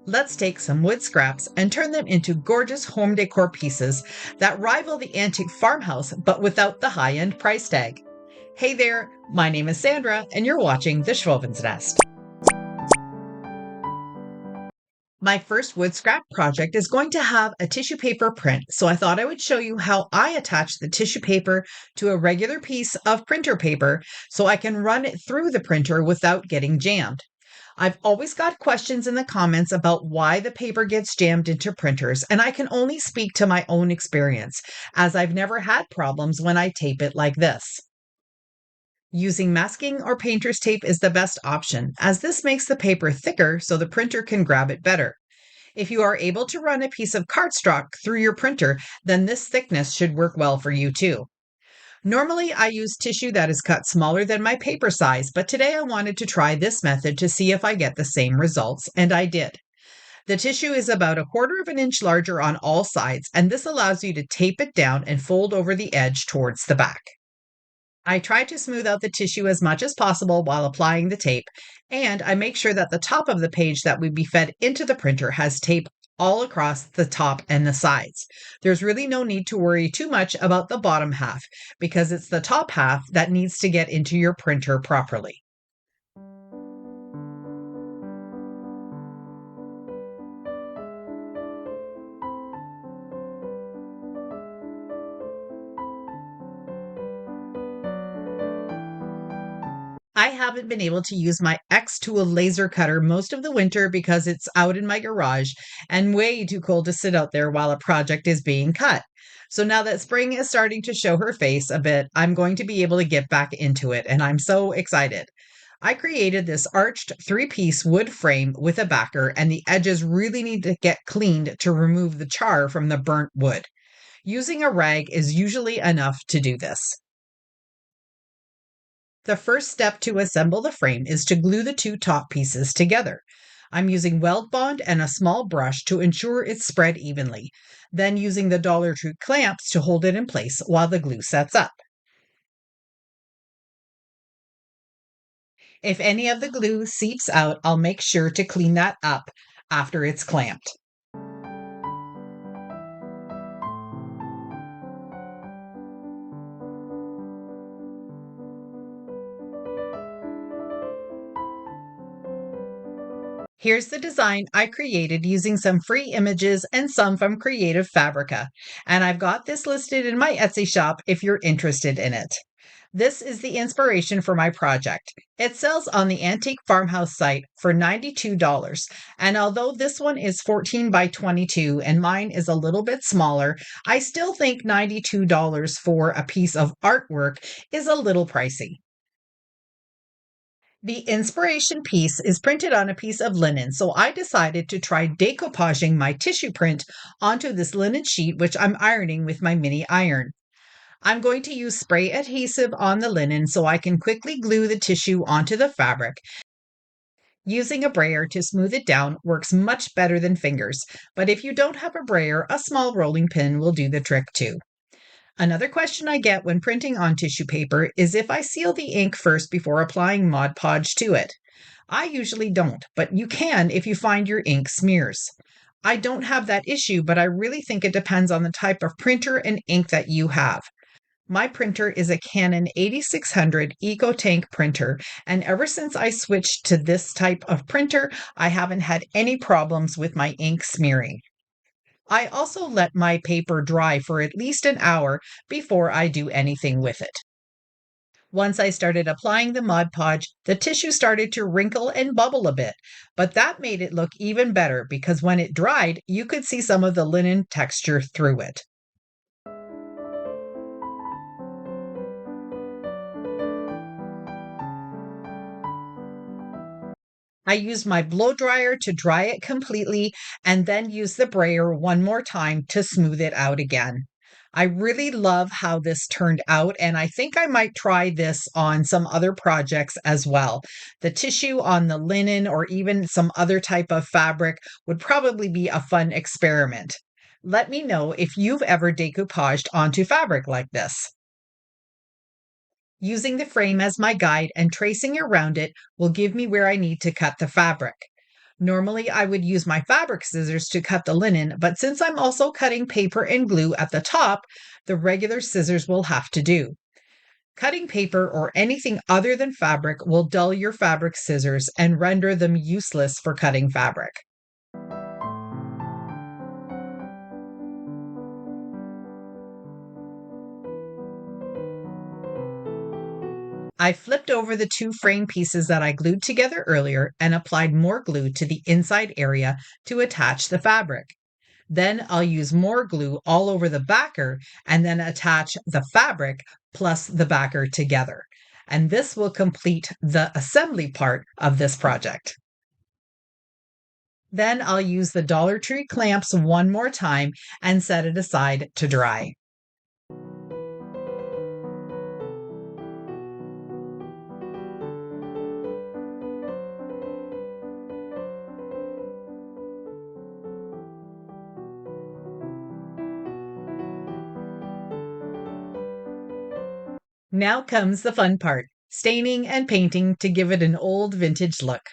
Let's take some wood scraps and turn them into gorgeous home decor pieces that rival the Antique Farmhouse but without the high-end price tag. Hey there, my name is Sandra and you're watching The Schwowin's Nest. My first wood scrap project is going to have a tissue paper print, so I thought I would show you how I attach the tissue paper to a regular piece of printer paper so I can run it through the printer without getting jammed. I've always got questions in the comments about why the paper gets jammed into printers, and I can only speak to my own experience, as I've never had problems when I tape it like this. Using masking or painter's tape is the best option, as this makes the paper thicker so the printer can grab it better. If you are able to run a piece of cardstock through your printer, then this thickness should work well for you too. Normally, I use tissue that is cut smaller than my paper size, but today I wanted to try this method to see if I get the same results, and I did. The tissue is about 1/4 of an inch larger on all sides, and this allows you to tape it down and fold over the edge towards the back. I try to smooth out the tissue as much as possible while applying the tape, and I make sure that the top of the page that would be fed into the printer has tape all across the top and the sides. There's really no need to worry too much about the bottom half because it's the top half that needs to get into your printer properly. I haven't been able to use my X Tool laser cutter most of the winter because it's out in my garage and way too cold to sit out there while a project is being cut. So now that spring is starting to show her face a bit, I'm going to be able to get back into it, and I'm so excited. I created this arched 3-piece wood frame with a backer, and the edges really need to get cleaned to remove the char from the burnt wood. Using a rag is usually enough to do this. The first step to assemble the frame is to glue the two top pieces together. I'm using weld bond and a small brush to ensure it's spread evenly, then using the Dollar Tree clamps to hold it in place while the glue sets up. If any of the glue seeps out, I'll make sure to clean that up after it's clamped. Here's the design I created using some free images and some from Creative Fabrica, and I've got this listed in my Etsy shop if you're interested in it. This is the inspiration for my project. It sells on the Antique Farmhouse site for $92, and although this one is 14 by 22 and mine is a little bit smaller, I still think $92 for a piece of artwork is a little pricey. The inspiration piece is printed on a piece of linen, so I decided to try decoupaging my tissue print onto this linen sheet, which I'm ironing with my mini iron. I'm going to use spray adhesive on the linen so I can quickly glue the tissue onto the fabric. Using a brayer to smooth it down works much better than fingers, but if you don't have a brayer, a small rolling pin will do the trick too. Another question I get when printing on tissue paper is if I seal the ink first before applying Mod Podge to it. I usually don't, but you can if you find your ink smears. I don't have that issue, but I really think it depends on the type of printer and ink that you have. My printer is a Canon 8600 EcoTank printer, and ever since I switched to this type of printer, I haven't had any problems with my ink smearing. I also let my paper dry for at least an hour before I do anything with it. Once I started applying the Mod Podge, the tissue started to wrinkle and bubble a bit, but that made it look even better because when it dried, you could see some of the linen texture through it. I used my blow dryer to dry it completely and then used the brayer one more time to smooth it out again. I really love how this turned out, and I think I might try this on some other projects as well. The tissue on the linen or even some other type of fabric would probably be a fun experiment. Let me know if you've ever decoupaged onto fabric like this. Using the frame as my guide and tracing around it will give me where I need to cut the fabric. Normally, I would use my fabric scissors to cut the linen, but since I'm also cutting paper and glue at the top, the regular scissors will have to do. Cutting paper or anything other than fabric will dull your fabric scissors and render them useless for cutting fabric. I flipped over the two frame pieces that I glued together earlier and applied more glue to the inside area to attach the fabric. Then I'll use more glue all over the backer and then attach the fabric plus the backer together. And this will complete the assembly part of this project. Then I'll use the Dollar Tree clamps one more time and set it aside to dry. Now comes the fun part, staining and painting to give it an old vintage look.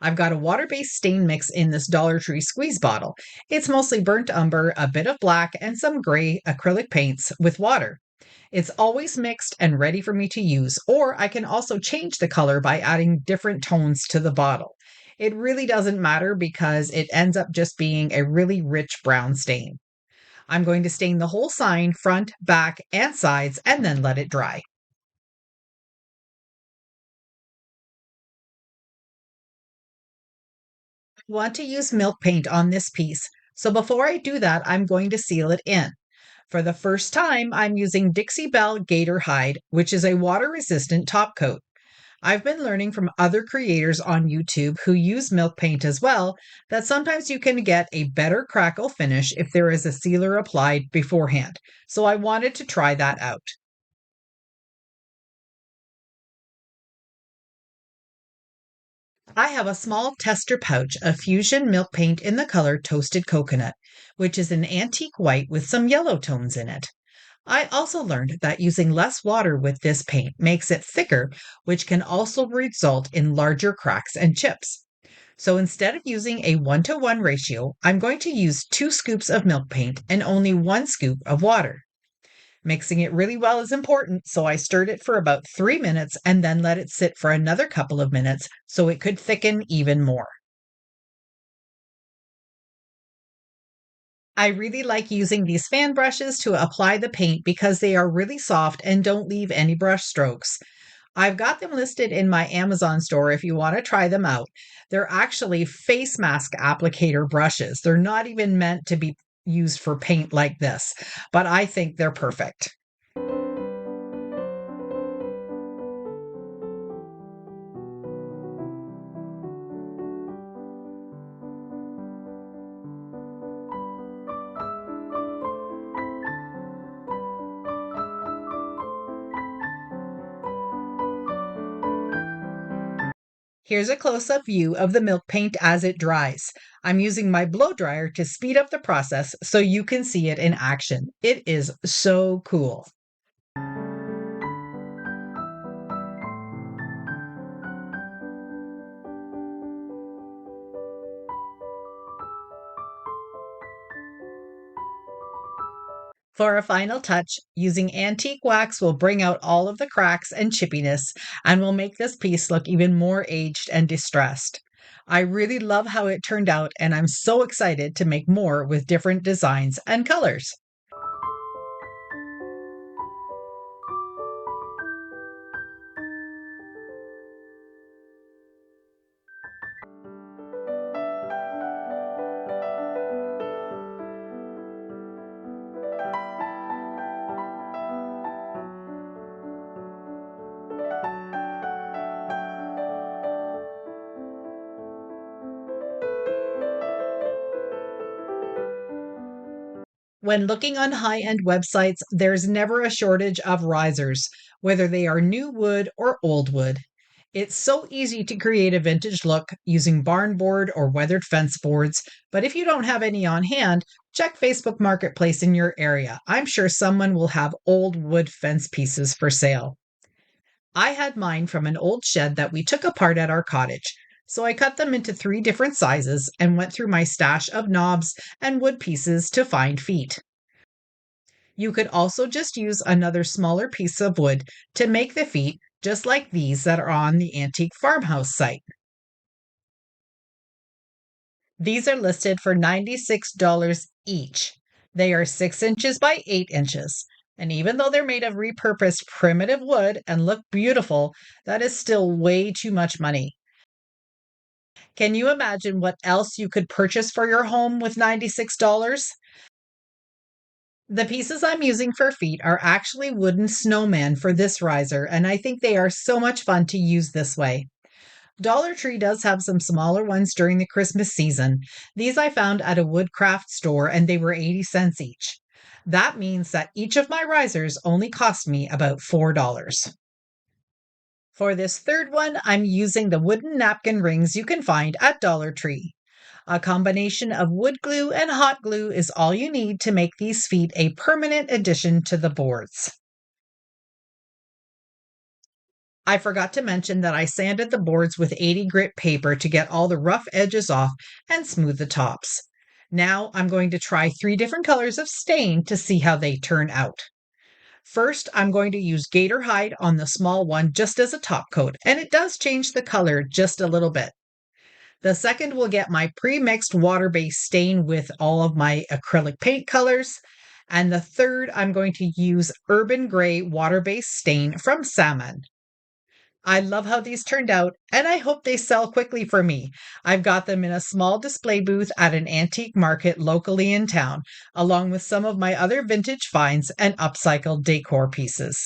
I've got a water-based stain mix in this Dollar Tree squeeze bottle. It's mostly burnt umber, a bit of black, and some gray acrylic paints with water. It's always mixed and ready for me to use, or I can also change the color by adding different tones to the bottle. It really doesn't matter because it ends up just being a really rich brown stain. I'm going to stain the whole sign, front, back, and sides, and then let it dry. Want to use milk paint on this piece. So before I do that, I'm going to seal it in. For the first time, I'm using DIXIE Belle Gator Hide, which is a water-resistant top coat. I've been learning from other creators on YouTube who use milk paint as well that sometimes you can get a better crackle finish if there is a sealer applied beforehand. So I wanted to try that out. I have a small tester pouch of Fusion milk paint in the color Toasted Coconut, which is an antique white with some yellow tones in it. I also learned that using less water with this paint makes it thicker, which can also result in larger cracks and chips. So instead of using a 1-to-1 ratio, I'm going to use 2 scoops of milk paint and only 1 scoop of water. Mixing it really well is important, so I stirred it for about 3 minutes and then let it sit for another couple of minutes so it could thicken even more. I really like using these fan brushes to apply the paint because they are really soft and don't leave any brush strokes. I've got them listed in my Amazon store if you want to try them out. They're actually face mask applicator brushes. They're not even meant to be used for paint like this, but I think they're perfect. Here's a close-up view of the milk paint as it dries. I'm using my blow dryer to speed up the process so you can see it in action. It is so cool. For a final touch, using antique wax will bring out all of the cracks and chippiness and will make this piece look even more aged and distressed. I really love how it turned out and I'm so excited to make more with different designs and colors. When looking on high-end websites, there's never a shortage of risers, whether they are new wood or old wood. It's so easy to create a vintage look using barn board or weathered fence boards, but if you don't have any on hand, check Facebook Marketplace in your area. I'm sure someone will have old wood fence pieces for sale. I had mine from an old shed that we took apart at our cottage. So I cut them into 3 different sizes and went through my stash of knobs and wood pieces to find feet. You could also just use another smaller piece of wood to make the feet, just like these that are on the Antique Farmhouse site. These are listed for $96 each. They are 6 inches by 8 inches. And even though they're made of repurposed primitive wood and look beautiful, that is still way too much money. Can you imagine what else you could purchase for your home with $96? The pieces I'm using for feet are actually wooden snowmen for this riser, and I think they are so much fun to use this way. Dollar Tree does have some smaller ones during the Christmas season. These I found at a woodcraft store and they were 80 cents each. That means that each of my risers only cost me about $4. For this third one, I'm using the wooden napkin rings you can find at Dollar Tree. A combination of wood glue and hot glue is all you need to make these feet a permanent addition to the boards. I forgot to mention that I sanded the boards with 80 grit paper to get all the rough edges off and smooth the tops. Now I'm going to try 3 different colors of stain to see how they turn out. First, I'm going to use gator hide on the small one just as a top coat, and it does change the color just a little bit. The second will get my pre-mixed water-based stain with all of my acrylic paint colors. And the third, I'm going to use Urban Gray water-based stain from Salmon. I love how these turned out, and I hope they sell quickly for me. I've got them in a small display booth at an antique market locally in town, along with some of my other vintage finds and upcycled decor pieces.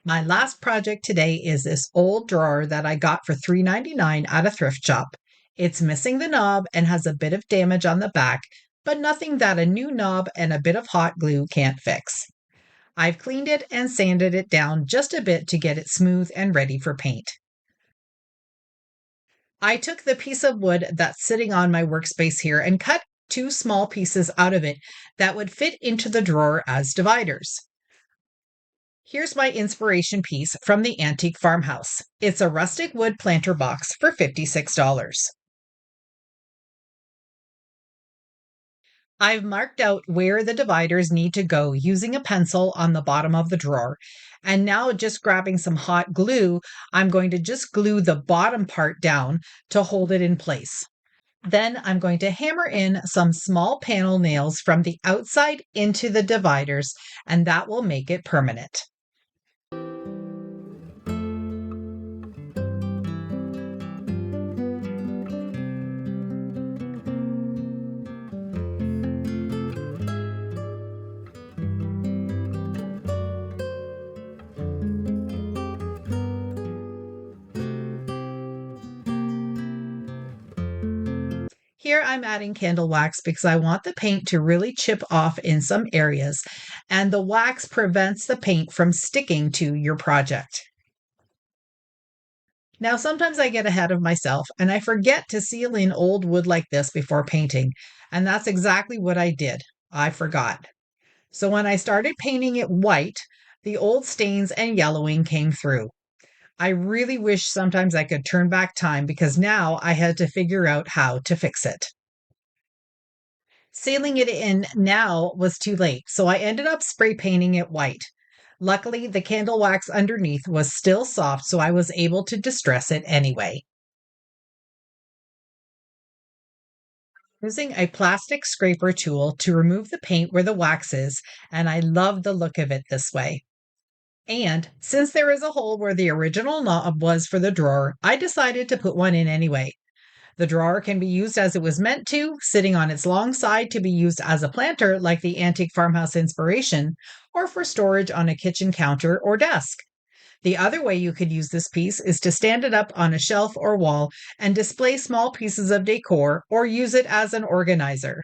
My last project today is this old drawer that I got for $3.99 at a thrift shop. It's missing the knob and has a bit of damage on the back, but nothing that a new knob and a bit of hot glue can't fix. I've cleaned it and sanded it down just a bit to get it smooth and ready for paint. I took the piece of wood that's sitting on my workspace here and cut 2 small pieces out of it that would fit into the drawer as dividers. Here's my inspiration piece from the Antique Farmhouse. It's a rustic wood planter box for $56. I've marked out where the dividers need to go using a pencil on the bottom of the drawer. And now just grabbing some hot glue, I'm going to just glue the bottom part down to hold it in place. Then I'm going to hammer in some small panel nails from the outside into the dividers, and that will make it permanent. Here I'm adding candle wax because I want the paint to really chip off in some areas, and the wax prevents the paint from sticking to your project. Now, sometimes I get ahead of myself and I forget to seal in old wood like this before painting, and that's exactly what I did. I forgot. So when I started painting it white, the old stains and yellowing came through. I really wish sometimes I could turn back time because now I had to figure out how to fix it. Sealing it in now was too late, so I ended up spray painting it white. Luckily, the candle wax underneath was still soft, so I was able to distress it anyway. Using a plastic scraper tool to remove the paint where the wax is, and I love the look of it this way. And since there is a hole where the original knob was for the drawer, I decided to put one in anyway. The drawer can be used as it was meant to, sitting on its long side to be used as a planter like the Antique Farmhouse inspiration, or for storage on a kitchen counter or desk. The other way you could use this piece is to stand it up on a shelf or wall and display small pieces of decor or use it as an organizer.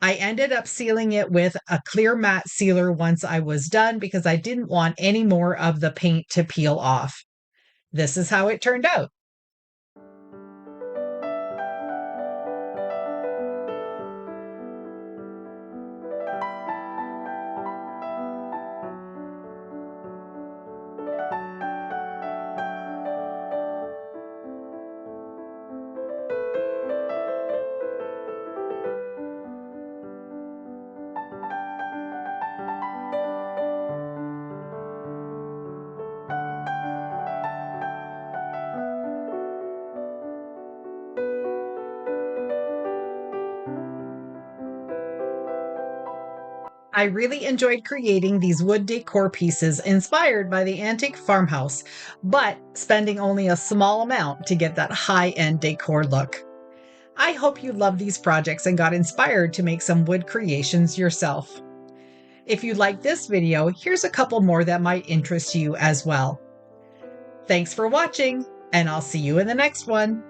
I ended up sealing it with a clear matte sealer once I was done because I didn't want any more of the paint to peel off. This is how it turned out. I really enjoyed creating these wood decor pieces inspired by the Antique Farmhouse, but spending only a small amount to get that high-end decor look. I hope you love these projects and got inspired to make some wood creations yourself. If you like this video, here's a couple more that might interest you as well. Thanks for watching, and I'll see you in the next one.